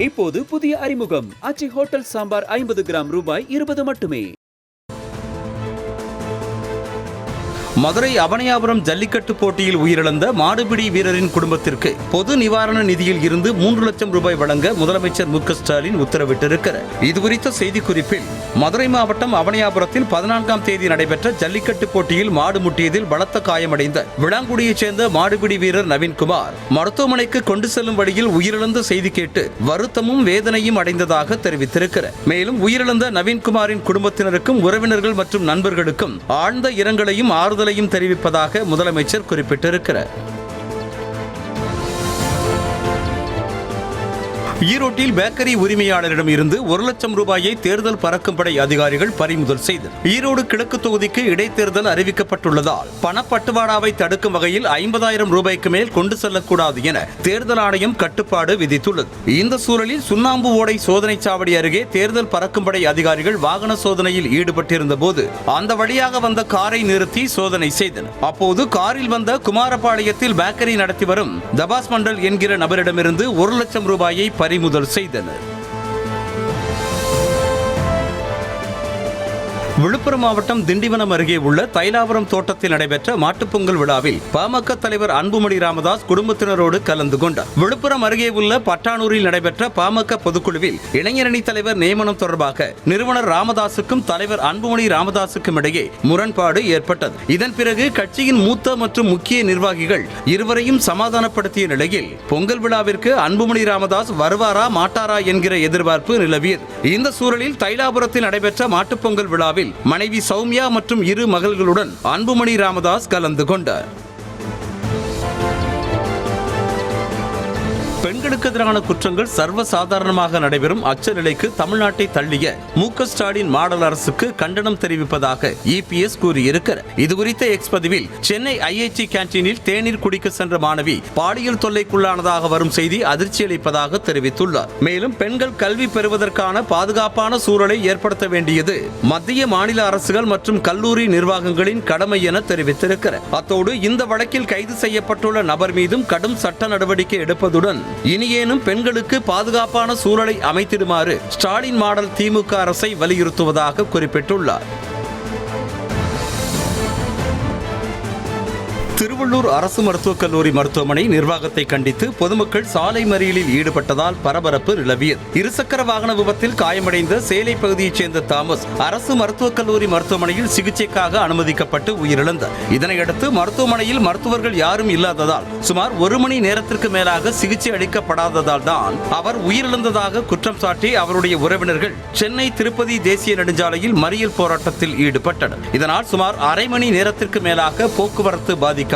இப்போது புதிய அறிமுகம் அச்சி ஹோட்டல் சாம்பார் 50 கிராம் ரூபாய் 20 மட்டுமே. மதுரை அவனியாபுரம் ஜல்லிக்கட்டு போட்டியில் உயிரிழந்த மாடுபிடி வீரரின் குடும்பத்திற்கு பொது நிவாரண நிதியில் இருந்து 3 லட்சம் ரூபாய் வழங்க முதலமைச்சர் மு.க. ஸ்டாலின் உத்தரவிட்டிருக்கிறார். இதுகுறித்த செய்திக்குறிப்பில் மதுரை மாவட்டம் அவனியாபுரத்தில் 14ஆம் தேதி நடைபெற்ற ஜல்லிக்கட்டு போட்டியில் மாடு முட்டியதில் பலத்த காயமடைந்த விளாங்குடியைச் சேர்ந்த மாடுபிடி வீரர் நவீன்குமார் மருத்துவமனைக்கு கொண்டு செல்லும் வழியில் உயிரிழந்த செய்தி கேட்டு வருத்தமும் வேதனையும் அடைந்ததாக தெரிவித்திருக்கிறார். மேலும் உயிரிழந்த நவீன்குமாரின் குடும்பத்தினருக்கும் உறவினர்கள் மற்றும் நண்பர்களுக்கும் ஆழ்ந்த இரங்கலையும் ஆறுதலையும் தெரிவிப்பதாக முதலமைச்சர் குறிப்பிட்டிருக்கிறார். ஈரோட்டில் பேக்கரி உரிமையாளரிடம் இருந்து 1 லட்சம் ரூபாயை தேர்தல் பறக்கும்படை அதிகாரிகள் பறிமுதல் செய்தனர். ஈரோடு கிழக்கு தொகுதிக்கு இடைத்தேர்தல் அறிவிக்கப்பட்டுள்ளதால் பணப்பட்டுவாடாவை தடுக்கும் வகையில் 50,000 ரூபாய்க்கு மேல் கொண்டு செல்லக்கூடாது என தேர்தல் ஆணையம் கட்டுப்பாடு விதித்துள்ளது. இந்த சூழலில் சுண்ணாம்பு ஓடை சோதனை சாவடி அருகே தேர்தல் பறக்கும்படை அதிகாரிகள் வாகன சோதனையில் ஈடுபட்டிருந்த போது அந்த வழியாக வந்த காரை நிறுத்தி சோதனை செய்தனர். அப்போது காரில் வந்த குமாரபாளையத்தில் பேக்கரி நடத்தி வரும் தபாஸ் மண்டல் என்கிற நபரிடமிருந்து 1 லட்சம் ரூபாயை பறிமுதல் செய்தனர். விழுப்புரம் மாவட்டம் திண்டிவனம் அருகே உள்ள தைலாபுரம் தோட்டத்தில் நடைபெற்ற மாட்டுப்பொங்கல் விழாவில் பாமக தலைவர் அன்புமணி ராமதாஸ் குடும்பத்தினரோடு கலந்து கொண்டார். விழுப்புரம் அருகே உள்ள பட்டானூரில் நடைபெற்ற பாமக பொதுக்குழுவில் இளைஞரணி தலைவர் நியமனம் தொடர்பாக நிறுவனர் ராமதாசுக்கும் தலைவர் அன்புமணி ராமதாசுக்கும் இடையே முரண்பாடு ஏற்பட்டது. இதன் பிறகு கட்சியின் மூத்த மற்றும் முக்கிய நிர்வாகிகள் இருவரையும் சமாதானப்படுத்திய நிலையில் பொங்கல் விழாவிற்கு அன்புமணி ராமதாஸ் வருவாரா மாட்டாரா என்கிற எதிர்பார்ப்பு நிலவியது. இந்த சூழலில் தைலாபுரத்தில் நடைபெற்ற மாட்டுப்பொங்கல் விழாவில் மனைவி சௌமியா மற்றும் 2 மகள்களுடன் அன்புமணி ராமதாஸ் கலந்து கொண்டார். பெண்களுக்கு எதிரான குற்றங்கள் சர்வசாதாரணமாக நடைபெறும் அச்ச நிலைக்கு தமிழ்நாட்டை தள்ளிய மு.க. ஸ்டாலின் மாடல் அரசுக்கு கண்டனம் தெரிவிப்பதாக இபிஎஸ் கூறியிருக்கிறார். இதுகுறித்த எக்ஸ் பதிவில் சென்னை ஐஐடி கேன்டீனில் தேநீர் குடிக்க சென்ற மாணவி பாலியல் தொல்லைக்குள்ளானதாக வரும் செய்தி அதிர்ச்சி அளிப்பதாக தெரிவித்துள்ளார். மேலும் பெண்கள் கல்வி பெறுவதற்கான பாதுகாப்பான சூழலை ஏற்படுத்த வேண்டியது மத்திய மாநில அரசுகள் மற்றும் கல்லூரி நிர்வாகங்களின் கடமை என தெரிவித்திருக்கிறார். அத்தோடு இந்த வழக்கில் கைது செய்யப்பட்டுள்ள நபர் மீதும் கடும் சட்ட நடவடிக்கை எடுப்பதுடன் இனியேனும் பெண்களுக்கு பாதுகாப்பான சூழலை அமைத்திடுமாறு ஸ்டாலின் மாடல் திமுக அரசை வலியுறுத்துவதாக குறிப்பிட்டுள்ளார். திருவள்ளூர் அரசு மருத்துவக் கல்லூரி மருத்துவமனை நிர்வாகத்தை கண்டித்து பொதுமக்கள் சாலை மறியலில் ஈடுபட்டதால் பரபரப்பு நிலவியது. இருசக்கர வாகன விபத்தில் காயமடைந்த சேலை பகுதியைச் சேர்ந்த தாமஸ் அரசு மருத்துவக் கல்லூரி மருத்துவமனையில் சிகிச்சைக்காக அனுமதிக்கப்பட்டு உயிரிழந்தார். இதனையடுத்து மருத்துவமனையில் மருத்துவர்கள் யாரும் இல்லாததால் சுமார் 1 மணி நேரத்திற்கு மேலாக சிகிச்சை அளிக்கப்படாததால் தான் அவர் உயிரிழந்ததாக குற்றம் சாட்டி அவருடைய உறவினர்கள் சென்னை திருப்பதி தேசிய நெடுஞ்சாலையில் மறியல் போராட்டத்தில் ஈடுபட்டனர். இதனால் சுமார் அரை மணி நேரத்திற்கு மேலாக போக்குவரத்து பாதிக்கப்பட்டது.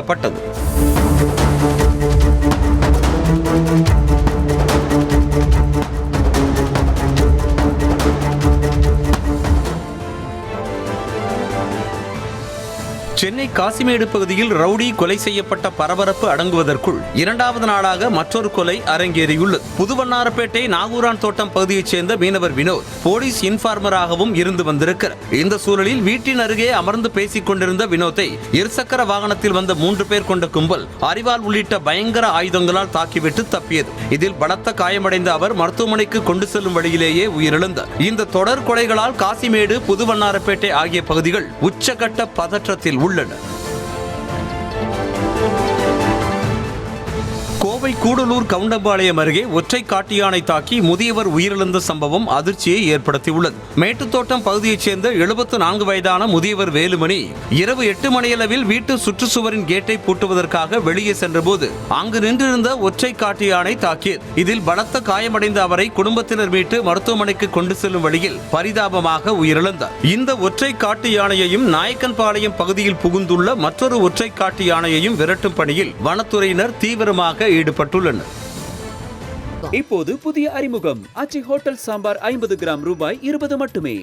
சென்னை காசிமேடு பகுதியில் ரவுடி கொலை செய்யப்பட்ட பரபரப்பு அடங்குவதற்குள் 2வது நாளாக மற்றொரு கொலை அரங்கேறியுள்ளது. புதுவண்ணாரப்பேட்டை நாகூரான் தோட்டம் பகுதியைச் சேர்ந்த மீனவர் வினோத் போலீஸ் இன்ஃபார்மராகவும் இருந்து வந்திருக்கிறார். இந்த சூழலில் வீட்டின் அருகே அமர்ந்து பேசிக் கொண்டிருந்த வினோத்தை இருசக்கர வாகனத்தில் வந்த 3 பேர் கொண்ட கும்பல் அரிவாள் உள்ளிட்ட பயங்கர ஆயுதங்களால் தாக்கிவிட்டு தப்பியது. இதில் பலத்த காயமடைந்த அவர் மருத்துவமனைக்கு கொண்டு செல்லும் வழியிலேயே உயிரிழந்தார். இந்த தொடர் கொலைகளால் காசிமேடு புதுவண்ணாரப்பேட்டை ஆகிய பகுதிகள் உச்சகட்ட பதற்றத்தில் உள்ளன. கோவை கூடலூர் கவுண்டம்பாளையம் அருகே ஒற்றை காட்டு யானை தாக்கி முதியவர் உயிரிழந்த சம்பவம் அதிர்ச்சியை ஏற்படுத்தியுள்ளது. மேட்டுத்தோட்டம் பகுதியைச் சேர்ந்த 74 வயதான முதியவர் வேலுமணி இரவு 8 மணியளவில் வீட்டு சுற்றுச்சுவரின் கேட்டை பூட்டுவதற்காக வெளியே சென்றபோது அங்கு நின்றிருந்த ஒற்றை காட்டு யானை தாக்கியது. இதில் பலத்த காயமடைந்த அவரை குடும்பத்தினர் மீட்டு மருத்துவமனைக்கு கொண்டு செல்லும் வழியில் பரிதாபமாக உயிரிழந்தார். இந்த ஒற்றை காட்டு யானையையும் நாயக்கன்பாளையம் பகுதியில் புகுந்துள்ள மற்றொரு ஒற்றை காட்டு யானையையும் விரட்டும் பணியில் வனத்துறையினர் தீவிரமாக ஈடுபட்டுள்ளனர். இப்போது புதிய அறிமுகம் அச்சி ஹோட்டல் சாம்பார் 50 கிராம் ரூபாய் 20 மட்டுமே.